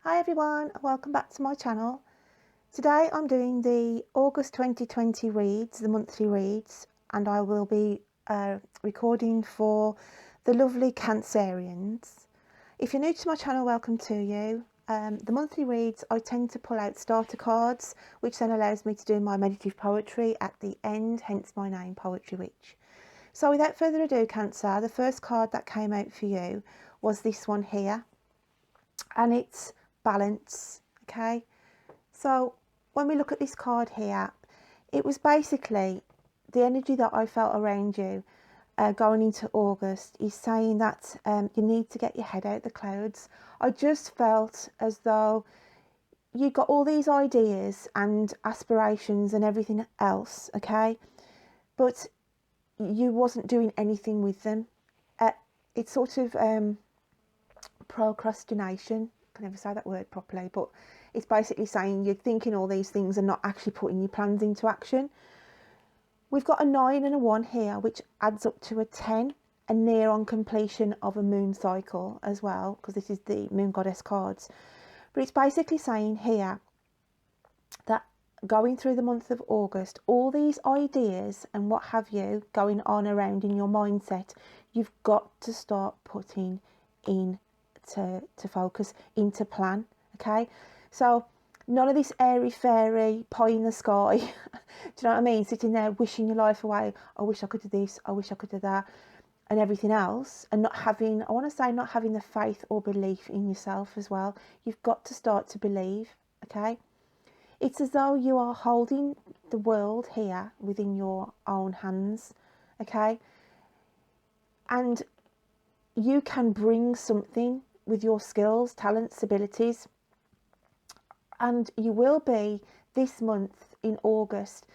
Hi everyone, welcome back to my channel. Today I'm doing the August 2020 reads, the monthly reads, and I will be recording for the lovely Cancerians. If you're new to my channel, welcome to you. The monthly reads, I tend to pull out starter cards, which then allows me to do my meditative poetry at the end, hence my name, Poetry Witch. So without further ado, Cancer, the first card that came out for you was this one here, and it's balance. Okay, so when we look at this card here, it was basically the energy that I felt around you going into August is saying that you need to get your head out the clouds. I just felt as though you got all these ideas and aspirations and everything else, okay, but you wasn't doing anything with them. It's sort of procrastination. I can never say that word properly, but it's basically saying you're thinking all these things and not actually putting your plans into action. We've got a 9 and a 1 here, which adds up to a 10, and near on completion of a moon cycle as well, because this is the moon goddess cards. But it's basically saying here that going through the month of August, all these ideas and what have you going on around in your mindset, you've got to start putting in to focus, into plan. Okay, so none of this airy fairy pie in the sky do you know what I mean, sitting there wishing your life away. I wish I could do this, I wish I could do that, and everything else, and not having, I want to say, not having the faith or belief in yourself as well. You've got to start to believe. Okay, it's as though you are holding the world here within your own hands. Okay, and you can bring something with your skills, talents, abilities, and you will be this month in August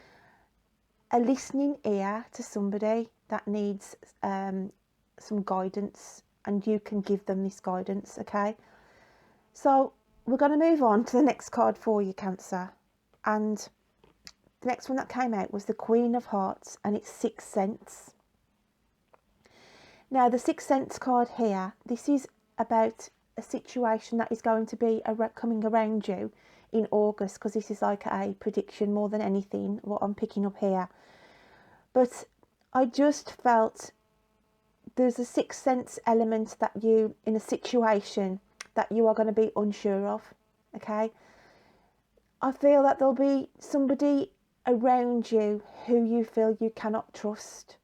a listening ear to somebody that needs some guidance, and you can give them this guidance. Okay, so we're going to move on to the next card for you, Cancer, and the next one that came out was the Queen of Hearts, and it's Sixth Sense. Now, the Sixth Sense card here, this is about a situation that is going to be coming around you in August, because this is like a prediction more than anything, what I'm picking up here. But I just felt there's a sixth sense element that you, in a situation that you are going to be unsure of. Okay, I feel that there'll be somebody around you who you feel you cannot trust,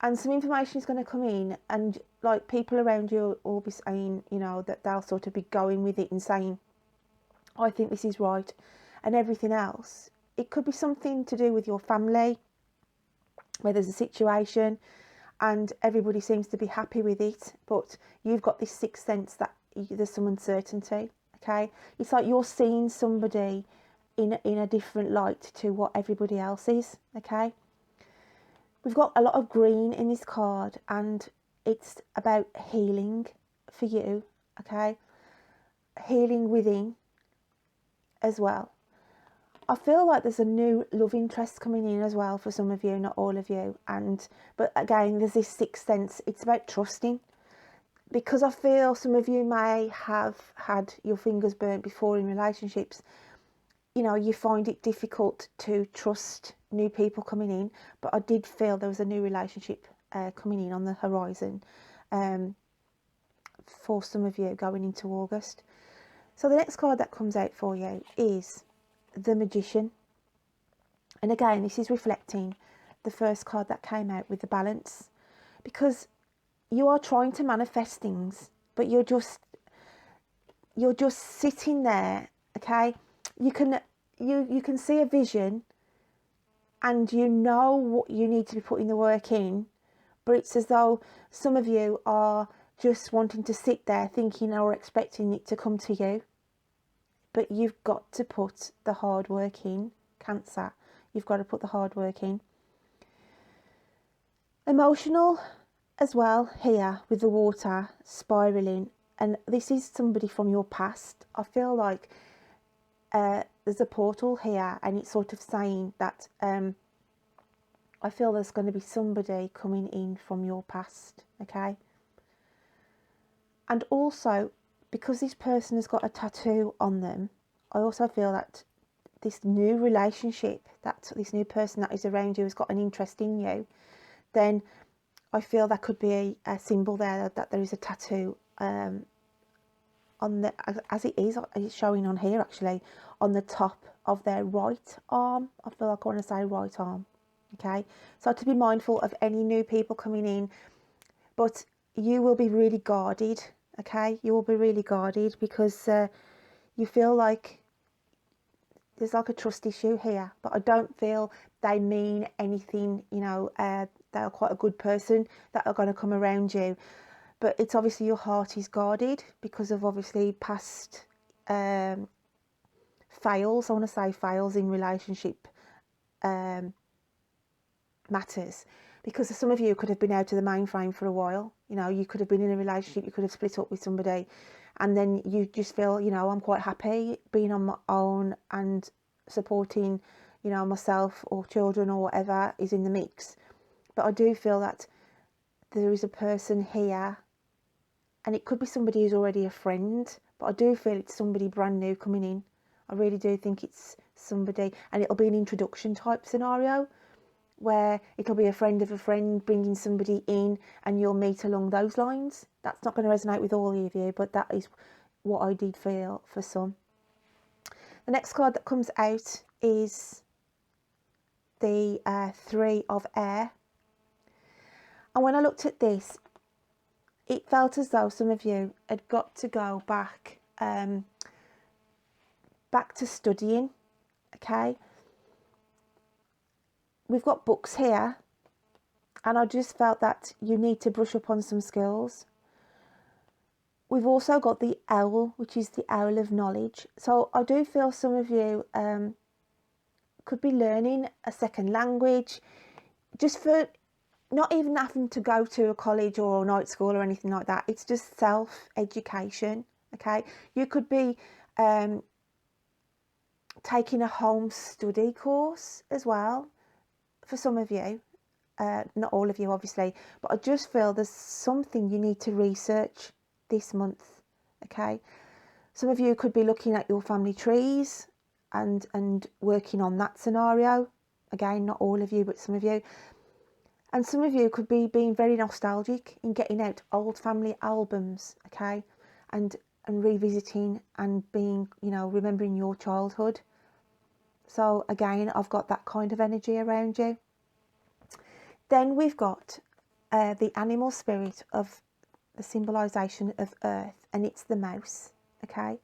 and some information is going to come in, and like people around you will be saying, you know, that they'll sort of be going with it and saying, I think this is right, and everything else. It could be something to do with your family, where there's a situation and everybody seems to be happy with it, but you've got this sixth sense that there's some uncertainty. Okay, it's like you're seeing somebody in a different light to what everybody else is. Okay, we've got a lot of green in this card, and it's about healing for you. Okay, healing within as well. I feel like there's a new love interest coming in as well for some of you, not all of you. But again, there's this sixth sense. It's about trusting, because I feel some of you may have had your fingers burnt before in relationships. You know, you find it difficult to trust new people coming in, but I did feel there was a new relationship coming in on the horizon for some of you going into August. So the next card that comes out for you is the Magician, and again, this is reflecting the first card that came out with the balance, because you are trying to manifest things, but you're just sitting there. Okay, you can see a vision, and you know what you need to be putting the work in, but it's as though some of you are just wanting to sit there thinking or expecting it to come to you. But you've got to put the hard work in, Cancer. You've got to put the hard work in. Emotional as well here with the water spiraling, and this is somebody from your past. I feel like there's a portal here, and it's sort of saying that I feel there's going to be somebody coming in from your past. Okay, and also because this person has got a tattoo on them, I also feel that this new relationship, that this new person that is around you has got an interest in you, then I feel that could be a symbol there that there is a tattoo on the, as it is, it's showing on here actually, on the top of their right arm. I feel like I want to say right arm. Okay, so to be mindful of any new people coming in, but you will be really guarded. Okay, you will be really guarded because you feel like there's like a trust issue here, but I don't feel they mean anything, you know, they're quite a good person that are going to come around you. But it's obviously your heart is guarded because of obviously past fails. I want to say fails in relationship matters, because some of you could have been out of the mainframe for a while. You know, you could have been in a relationship, you could have split up with somebody, and then you just feel, you know, I'm quite happy being on my own and supporting, you know, myself or children or whatever is in the mix. But I do feel that there is a person here, and it could be somebody who's already a friend, but I do feel it's somebody brand new coming in. I really do think it's somebody, and it'll be an introduction type scenario where it'll be a friend of a friend bringing somebody in and you'll meet along those lines. That's not going to resonate with all of you, but that is what I did feel for some. The next card that comes out is the Three of Air. And when I looked at this, it felt as though some of you had got to go back to studying, okay? We've got books here, and I just felt that you need to brush up on some skills. We've also got the owl, which is the owl of knowledge. So I do feel some of you could be learning a second language, just for not even having to go to a college or a night school or anything like that. It's just self-education, okay? You could be taking a home study course as well for some of you. Not all of you, obviously, but I just feel there's something you need to research this month, okay? Some of you could be looking at your family trees and working on that scenario. Again, not all of you, but some of you. And some of you could be being very nostalgic in getting out old family albums, okay? And revisiting and being, you know, remembering your childhood. So again, I've got that kind of energy around you. Then we've got the animal spirit of the symbolisation of earth, and it's the mouse, okay?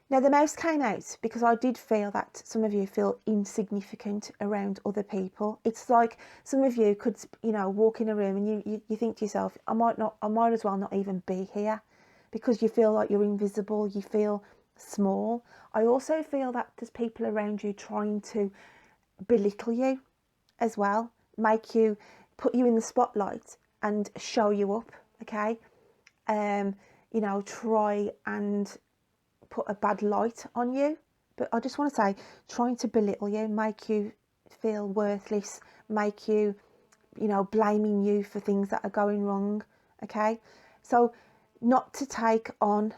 Now the mouse came out because I did feel that some of you feel insignificant around other people. It's like some of you could, you know, walk in a room and you think to yourself, I might as well not even be here, because you feel like you're invisible, you feel small. I also feel that there's people around you trying to belittle you as well, make you, put you in the spotlight and show you up, okay? You know, try and put a bad light on you. But I just want to say, trying to belittle you, make you feel worthless, make you, you know, blaming you for things that are going wrong, okay? So not to take on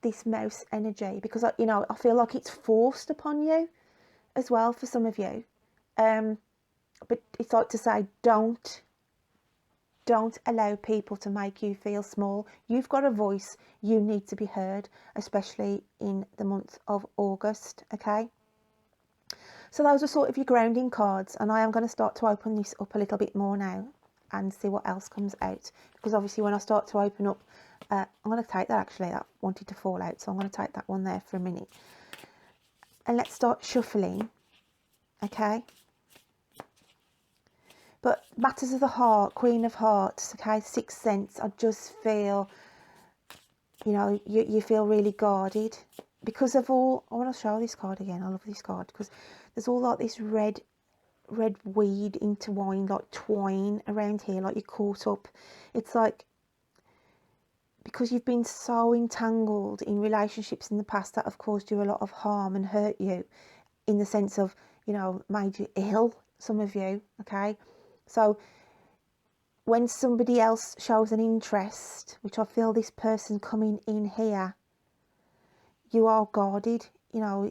this mouse energy, because, you know, I feel like it's forced upon you as well for some of you. But it's like to say, don't allow people to make you feel small. You've got a voice, you need to be heard, especially in the month of August, okay? So those are sort of your grounding cards, and I am going to start to open this up a little bit more now and see what else comes out, because obviously when I start to open up, I'm going to take that, actually, that wanted to fall out, so I'm going to take that one there for a minute. And let's start shuffling, okay? But matters of the heart, Queen of Hearts, okay, Sixth Sense, I just feel, you know, you feel really guarded because of all. I want to show this card again. I love this card because there's all like this red weed intertwined, like twine around here, like you're caught up. It's like, because you've been so entangled in relationships in the past that have caused you a lot of harm and hurt you, in the sense of, you know, made you ill, some of you, okay? So when somebody else shows an interest, which I feel this person coming in here you are guarded, you know,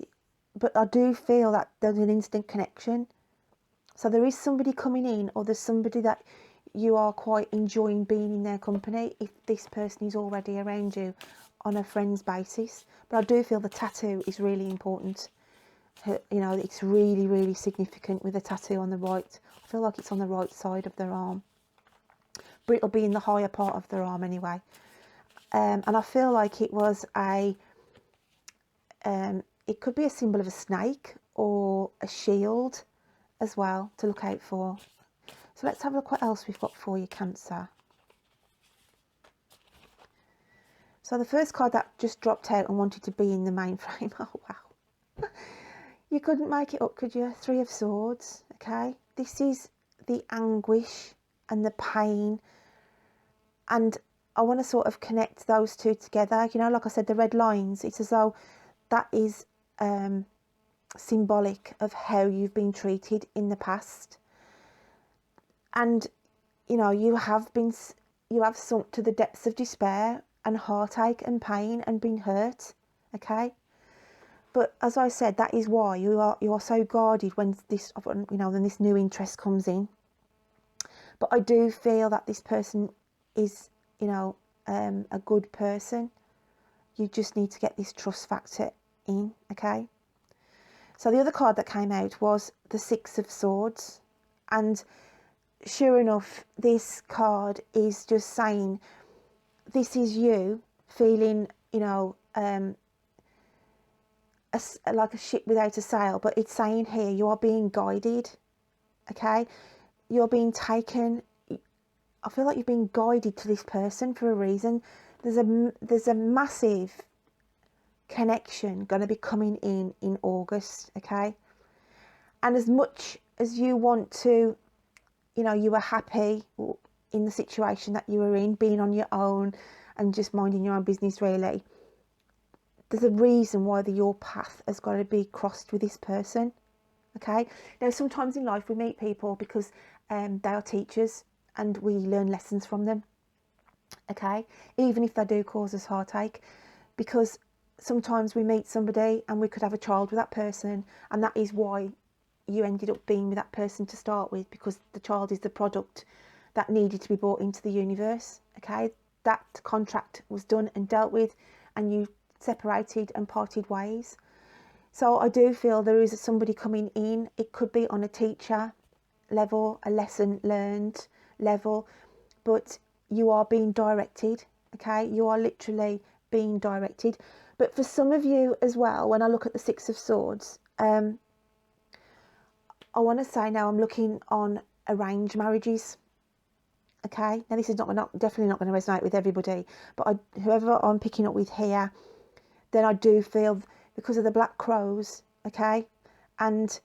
but I do feel that there's an instant connection. So there is somebody coming in, or there's somebody that you are quite enjoying being in their company if this person is already around you on a friend's basis. But I do feel the tattoo is really important. You know, it's really, really significant with the tattoo on the right. I feel like it's on the right side of their arm, but it'll be in the higher part of their arm anyway. And I feel like it was it could be a symbol of a snake or a shield as well to look out for. So let's have a look what else we've got for you, Cancer. So the first card that just dropped out and wanted to be in the main frame. Oh, wow. You couldn't make it up, could you? Three of Swords, okay? This is the anguish and the pain. And I want to sort of connect those two together. You know, like I said, the red lines, it's as though that is symbolic of how you've been treated in the past. And, you know, you have sunk to the depths of despair and heartache and pain and been hurt, okay? But as I said, that is why you are so guarded when this, you know, when this new interest comes in. But I do feel that this person is, you know, a good person. You just need to get this trust factor in, okay? So the other card that came out was the Six of Swords. And sure enough, this card is just saying, this is you feeling, you know, like a ship without a sail. But it's saying here, you are being guided, okay? You're being taken. I feel like you've been guided to this person for a reason. There's a massive connection going to be coming in August, okay? And as much as you want to, you know, you were happy in the situation that you were in, being on your own and just minding your own business, really, there's a reason why your path has got to be crossed with this person, okay? Now, sometimes in life we meet people because they are teachers and we learn lessons from them, okay? Even if they do cause us heartache, because sometimes we meet somebody and we could have a child with that person, and that is why you ended up being with that person to start with, because the child is the product that needed to be brought into the universe, okay? That contract was done and dealt with, and you separated and parted ways. So I do feel there is somebody coming in. It could be on a teacher level, a lesson learned level, but you are being directed, okay? You are literally being directed. But for some of you as well, when I look at the Six of Swords, I want to say now I'm looking on arranged marriages, okay? Now this is definitely not going to resonate with everybody, but whoever I'm picking up with here, then I do feel, because of the black crows, okay, and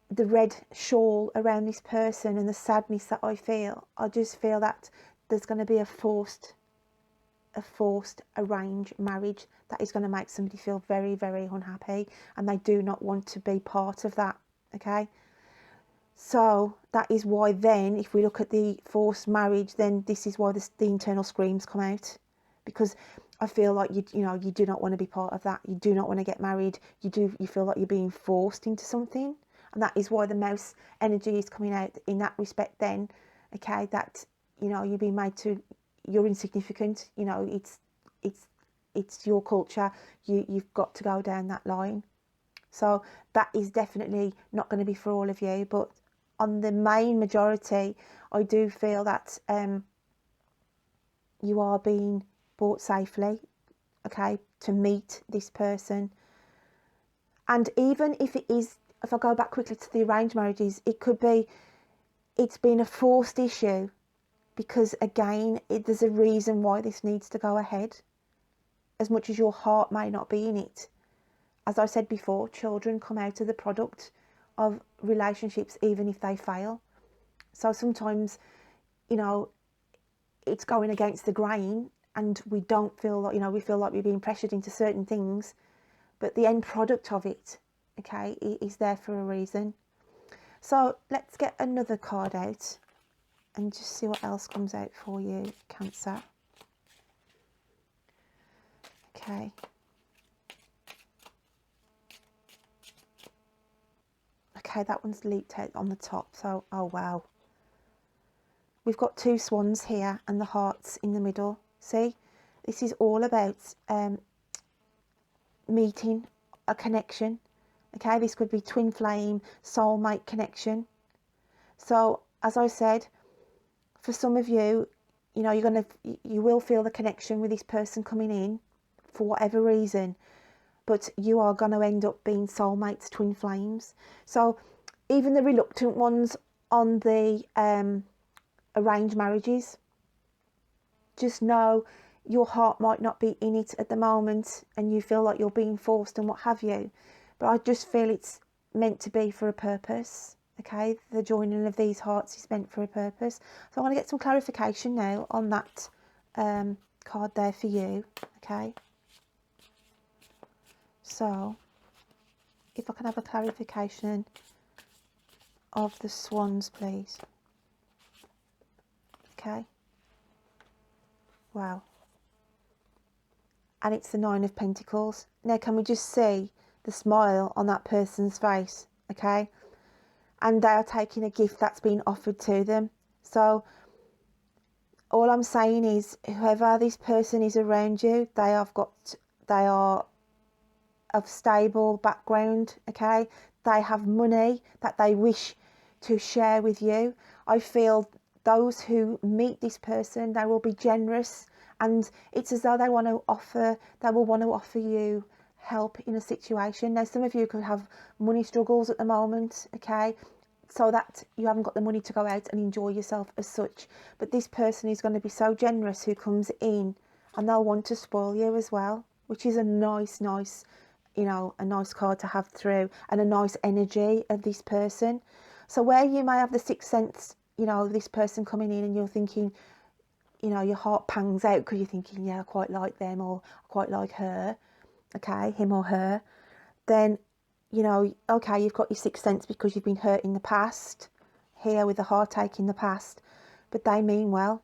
the red shawl around this person and the sadness that I feel, I just feel that there's going to be a forced arranged marriage that is going to make somebody feel very, very unhappy, and they do not want to be part of that, okay? So that is why then, if we look at the forced marriage, then this is why the internal screams come out, because I feel like you do not want to be part of that. You do not want to get married. You feel like you're being forced into something, and that is why the mouse energy is coming out in that respect then, okay? That, you know, you're being made to, you're insignificant, you know, it's your culture, you've got to go down that line. So that is definitely not going to be for all of you, but on the main majority, I do feel that you are being brought safely, okay, to meet this person. And even if it is, if I go back quickly to the arranged marriages, it could be, it's been a forced issue, because again, there's a reason why this needs to go ahead, as much as your heart may not be in it. As I said before, children come out of the product of relationships even if they fail. So sometimes, you know, it's going against the grain and we don't feel like, you know, we feel like we're being pressured into certain things, but the end product of it, okay, is there for a reason. So let's get another card out and just see what else comes out for you, Cancer. Okay, Okay, that one's leaked out on the top. So, oh wow. We've got 2 swans here and the hearts in the middle. See, this is all about meeting, a connection. Okay, this could be twin flame, soulmate connection. So, as I said, for some of you, you know, you will feel the connection with this person coming in for whatever reason, but you are going to end up being soulmates, twin flames. So even the reluctant ones on the arranged marriages, just know your heart might not be in it at the moment and you feel like you're being forced and what have you, but I just feel it's meant to be for a purpose. Okay, the joining of these hearts is meant for a purpose. So I want to get some clarification now on that card there for you. Okay, so if I can have a clarification of the swans, please. Okay, wow, and it's the 9 of Pentacles. Now can we just see the smile on that person's face? Okay, and they are taking a gift that's been offered to them. So all I'm saying is, whoever this person is around you, they are of stable background. Okay, they have money that they wish to share with you. I feel those who meet this person, they will be generous, and it's as though they will want to offer you help in a situation. Now some of you could have money struggles at the moment, okay, so that you haven't got the money to go out and enjoy yourself as such, but this person is going to be so generous who comes in, and they'll want to spoil you as well, which is a nice, you know, a nice card to have through, and a nice energy of this person. So where you may have the 6th sense, you know, this person coming in and you're thinking, you know, your heart pangs out because you're thinking, yeah, I quite like them, or I quite like her, okay, him or her, then, you know, okay, you've got your 6th sense because you've been hurt in the past, here with the heartache in the past, but they mean well,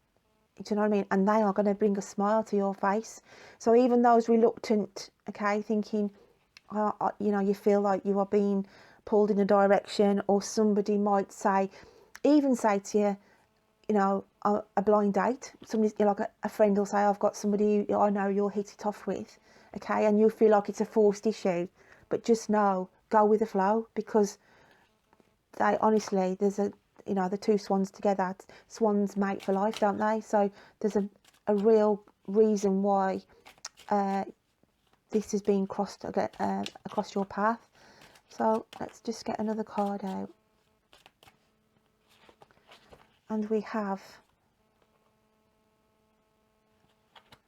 do you know what I mean? And they are going to bring a smile to your face. So even those reluctant, okay, thinking, you know, you feel like you are being pulled in a direction, or somebody might even say to you, you know, a blind date. Somebody's, you know, like a friend will say, I've got somebody I know you'll hit it off with, okay, and you feel like it's a forced issue, but just know, go with the flow, because they honestly, there's a, you know, the 2 swans together, swans mate for life, don't they? So there's a real reason why this is being crossed across your path. So let's just get another card out. And we have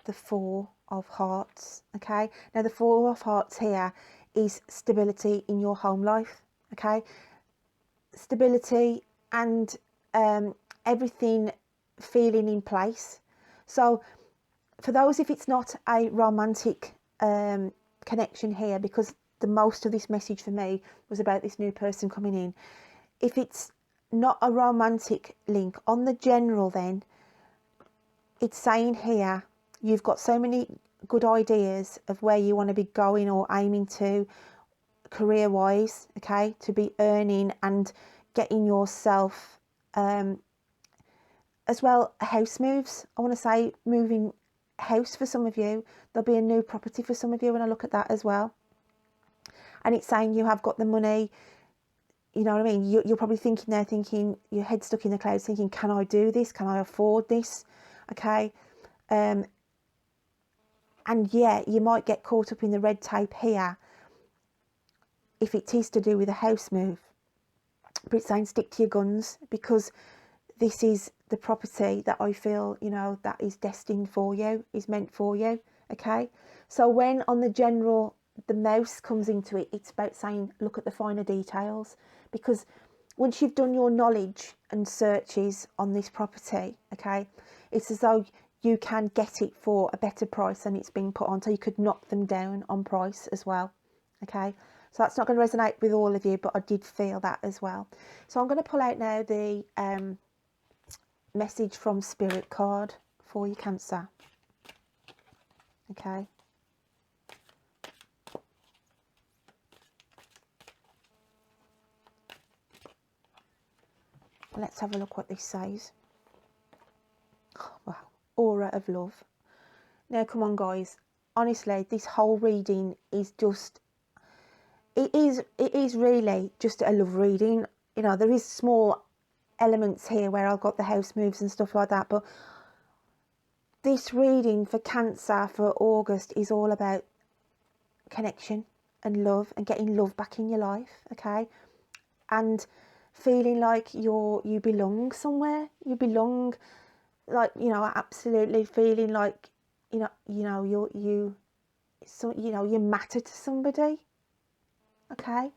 the 4 of Hearts. Okay, now the 4 of Hearts here is stability in your home life. Okay, stability and everything feeling in place. So for those, if it's not a romantic connection here, because the most of this message for me was about this new person coming in, if it's not a romantic link on the general, then it's saying here you've got so many good ideas of where you want to be going or aiming to career wise, okay, to be earning and getting yourself as well. House moves, I want to say, moving house for some of you. There'll be a new property for some of you when I look at that as well. And it's saying you have got the money, you know what I mean? You're probably thinking there, thinking, your head stuck in the clouds, thinking, can I do this? Can I afford this? Okay. And yeah, you might get caught up in the red tape here if it is to do with a house move. But it's saying stick to your guns, because this is the property that I feel, you know, that is destined for you, is meant for you. Okay. So when on the general, the mouse comes into it, it's about saying, look at the finer details, because once you've done your knowledge and searches on this property, okay, it's as though you can get it for a better price than it's being put on, so you could knock them down on price as well. Okay, so that's not going to resonate with all of you, but I did feel that as well. So I'm going to pull out now the message from Spirit card for you, Cancer. Okay. Let's have a look what this says. Wow, aura of love. Now, come on, guys. Honestly, this whole reading is just, it is really just a love reading. You know, there is small elements here where I've got the house moves and stuff like that, but this reading for Cancer for August is all about connection and love and getting love back in your life, okay? And feeling like you belong somewhere. You belong, like, you know, absolutely feeling like, you matter to somebody, okay?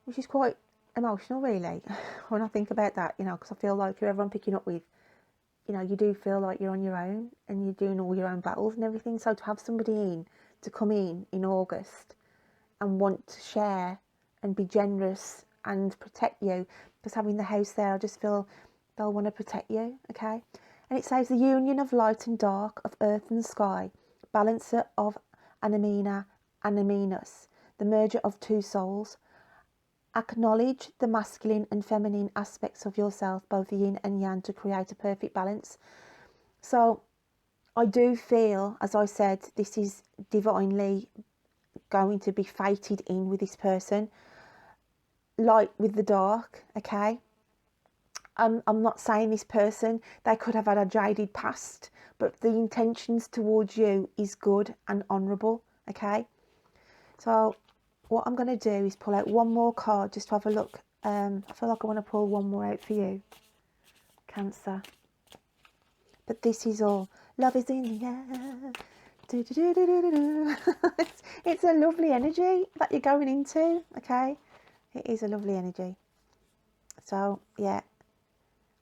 Which is quite emotional, really, when I think about that, you know, because I feel like whoever I'm picking up with, you know, you do feel like you're on your own and you're doing all your own battles and everything. So to have somebody to come in August and want to share and be generous and protect you, because having the house there, I just feel they'll want to protect you, okay? And it says the union of light and dark, of earth and sky, balancer of Anamina, Anaminus, the merger of two souls. Acknowledge the masculine and feminine aspects of yourself, both yin and yang, to create a perfect balance. So I do feel, as I said, this is divinely going to be fated in with this person. Light with the dark, okay? I'm not saying this person, they could have had a jaded past, but the intentions towards you is good and honourable, okay? So what I'm going to do is pull out one more card just to have a look. I feel like I want to pull one more out for you, Cancer. But this is all. Love is in the air. Do, do, do, do, do, do. It's a lovely energy that you're going into, okay? It is a lovely energy. So, yeah.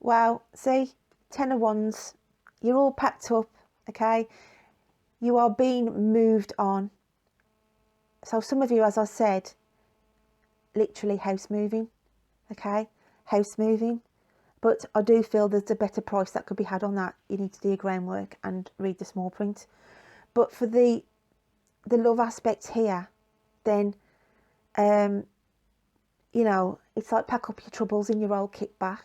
Wow, see? 10 of Wands. You're all packed up, okay? You are being moved on. So some of you, as I said, literally house moving, okay? House moving. But I do feel there's a better price that could be had on that. You need to do your groundwork and read the small print. But for the love aspect here, then, you know, it's like pack up your troubles in your old kit bag.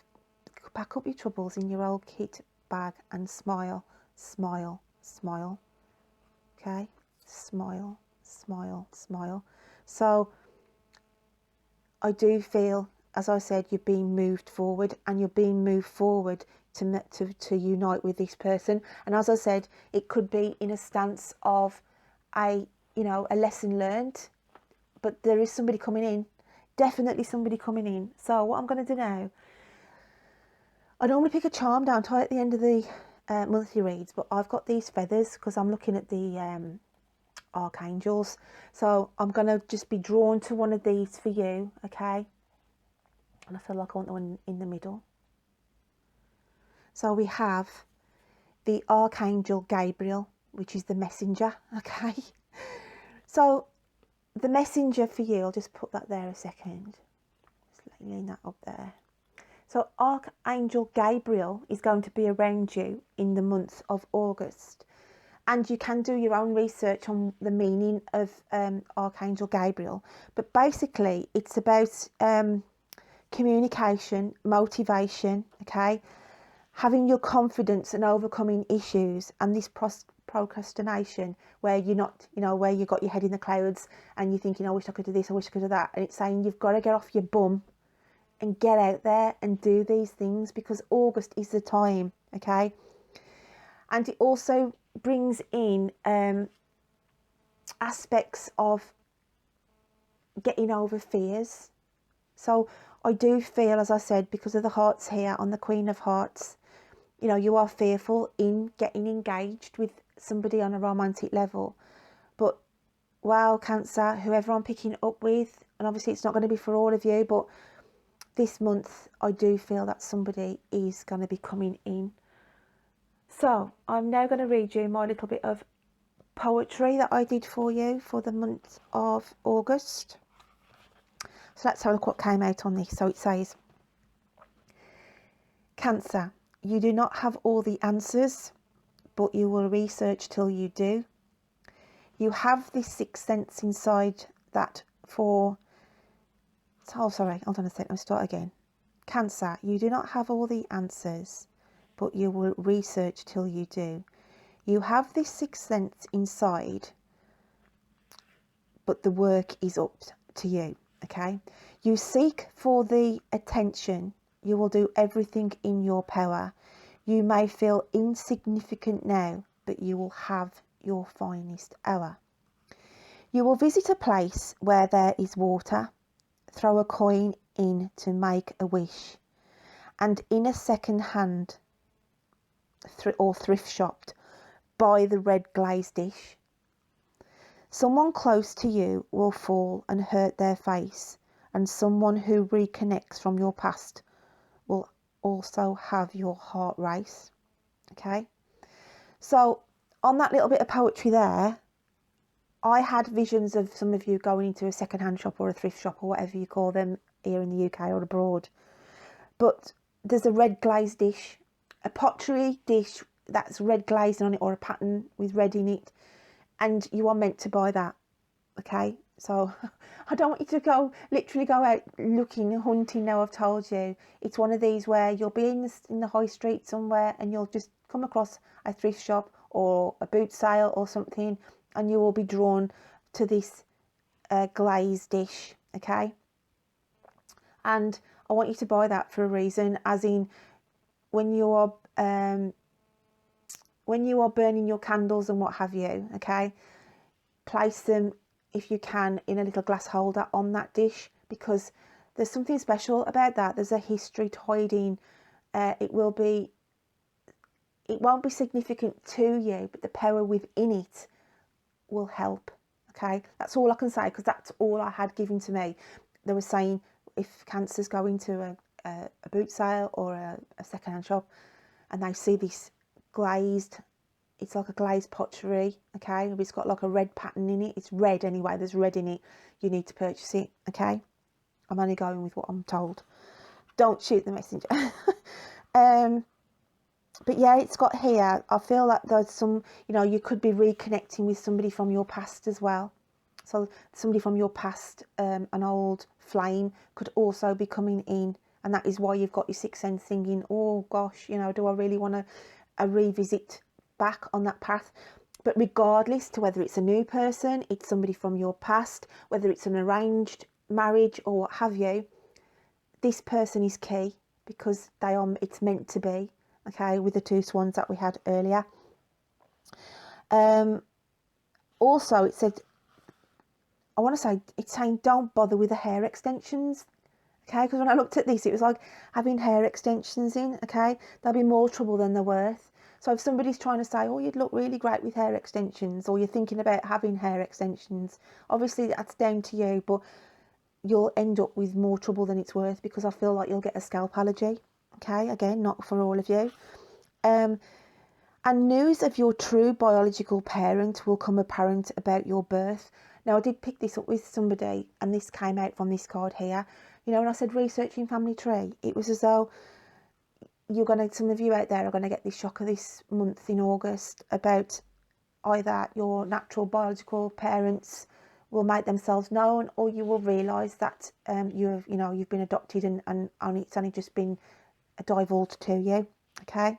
Pack up your troubles in your old kit bag and smile, smile, smile. Okay? Smile, smile, smile. So I do feel, as I said, you're being moved forward, and you're being moved forward to unite with this person. And as I said, it could be in a stance of a lesson learned, but there is somebody coming in, definitely somebody coming in. So what I'm going to do now, I normally pick a charm down tie at the end of the monthly reads, but I've got these feathers because I'm looking at the Archangels. So I'm going to just be drawn to one of these for you, okay? And I feel like I want the one in the middle. So we have the Archangel Gabriel, which is the messenger, okay? So the messenger for you, I'll just put that there a second. Just lean that up there. So Archangel Gabriel is going to be around you in the month of August. And you can do your own research on the meaning of Archangel Gabriel. But basically, it's about communication, motivation, okay? Having your confidence and overcoming issues, and this procrastination where you're not, where you got your head in the clouds and you're thinking, I wish I could do this, I wish I could do that. And it's saying you've got to get off your bum and get out there and do these things, because August is the time, okay? And it also brings in aspects of getting over fears. So I do feel, as I said, because of the hearts here on the Queen of Hearts, you are fearful in getting engaged with somebody on a romantic level. But wow, Cancer, whoever I'm picking up with, and obviously it's not going to be for all of you, but this month I do feel that somebody is going to be coming in. So I'm now going to read you my little bit of poetry that I did for you for the month of August. So let's have a look what came out on this. So it says, Cancer, you do not have all the answers, but you will research till you do. You have this sixth sense inside that for... Oh, sorry, hold on a second, I'll start again. Cancer, you do not have all the answers, but you will research till you do. You have this sixth sense inside, but the work is up to you, okay? You seek for the attention. You will do everything in your power. You may feel insignificant now, but you will have your finest hour. You will visit a place where there is water, throw a coin in to make a wish, and in a second hand or thrift shop, buy the red glazed dish. Someone close to you will fall and hurt their face, and someone who reconnects from your past will also have your heart race. Okay, so on that little bit of poetry there, I had visions of some of you going into a second-hand shop or a thrift shop or whatever you call them here in the UK or abroad. But there's a red glazed dish, a pottery dish that's red glazed on it, or a pattern with red in it, and you are meant to buy that. Okay, so I don't want you to literally go out looking, hunting. Now I've told you, it's one of these where you'll be in the high street somewhere and you'll just come across a thrift shop or a boot sale or something, and you will be drawn to this glazed dish. Okay, and I want you to buy that for a reason, as in when you are burning your candles and what have you, okay, place them, if you can, in a little glass holder on that dish, because there's something special about that. There's a history tied in. It won't be significant to you, but the power within it will help. Okay, that's all I can say, because that's all I had given to me. They were saying if Cancer's going to a boot sale or a second-hand shop and they see this glazed, it's like a glazed pottery, okay, it's got like a red pattern in it, it's red anyway, there's red in it, you need to purchase it. Okay, I'm only going with what I'm told, don't shoot the messenger. But yeah, it's got here, I feel like there's some, you could be reconnecting with somebody from your past as well. So somebody from your past, an old flame, could also be coming in, and that is why you've got your sixth sense thinking, oh gosh, do I really want to revisit back on that path? But regardless to whether it's a new person, it's somebody from your past, whether it's an arranged marriage or what have you, this person is key, because it's meant to be. Okay, with the two swans that we had earlier. Also, it said, I want to say, it's saying don't bother with the hair extensions. Okay, because when I looked at this, it was like having hair extensions in. Okay, they'll be more trouble than they're worth. So if somebody's trying to say, oh, you'd look really great with hair extensions, or you're thinking about having hair extensions, obviously that's down to you, but you'll end up with more trouble than it's worth, because I feel like you'll get a scalp allergy. Okay, again, not for all of you. And news of your true biological parent will come apparent about your birth. Now, I did pick this up with somebody, and this came out from this card here. When I said researching family tree, it was as though some of you out there are going to get this shocker this month in August about either your natural biological parents will make themselves known, or you will realise that you've been adopted and it's only just been divulged to you. Okay.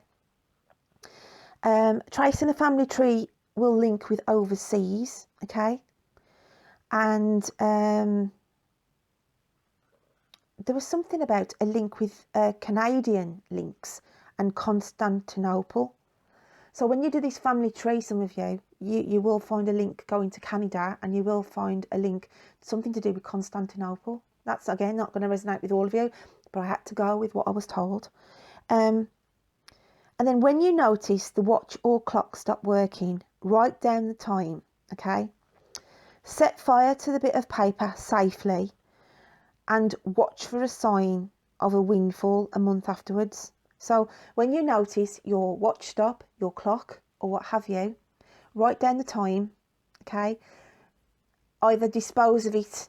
Tracing a family tree will link with overseas. Okay. And there was something about a link with Canadian links and Constantinople. So when you do this family tree, some of you will find a link going to Canada, and you will find a link, something to do with Constantinople. That's, again, not going to resonate with all of you, but I had to go with what I was told. And then when you notice the watch or clock stop working, write down the time, okay? Set fire to the bit of paper safely and watch for a sign of a windfall a month afterwards. So when you notice your watch stop, your clock, or what have you, write down the time, okay? Either dispose of it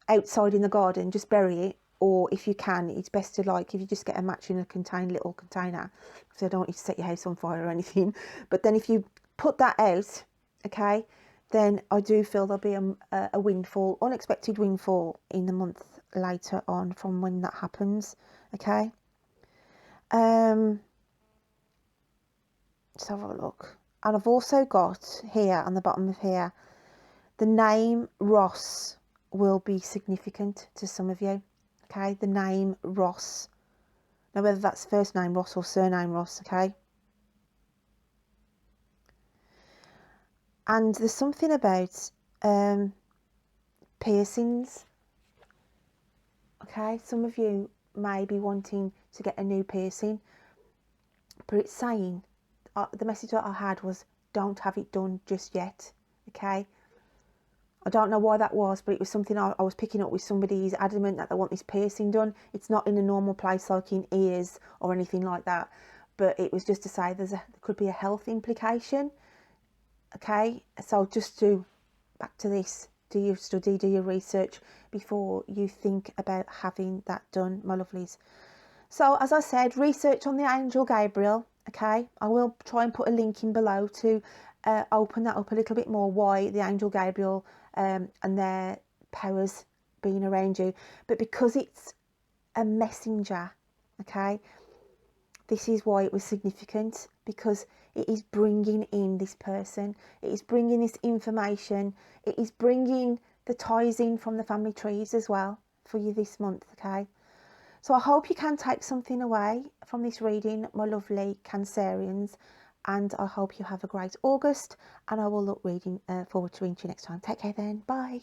outside in the garden, just bury it, or if you can, it's best to, if you just get a match in a little container, because I don't want you to set your house on fire or anything. But then if you put that out, okay, then I do feel there'll be a windfall, unexpected windfall in the month later on from when that happens. Okay, let's have a look. And I've also got here on the bottom of here, the name Ross will be significant to some of you. Okay, the name Ross. Now, whether that's first name Ross or surname Ross, okay. And there's something about piercings. Okay, some of you may be wanting to get a new piercing, but it's saying, the message that I had was, don't have it done just yet. Okay, I don't know why that was, but it was something I was picking up with somebody who's adamant that they want this piercing done. It's not in a normal place like in ears or anything like that, but it was just to say there could be a health implication. Okay, so just back to this, do your study, do your research before you think about having that done, my lovelies. So as I said, research on the Angel Gabriel. Okay, I will try and put a link in below to open that up a little bit more, why the Angel Gabriel and their powers being around you. But because it's a messenger, okay, this is why it was significant, because it is bringing in this person, it is bringing this information, it is bringing the ties in from the family trees as well for you this month. Okay, so I hope you can take something away from this reading, my lovely Cancerians, and I hope you have a great August, and I will look forward to reading you next time. Take care then. Bye.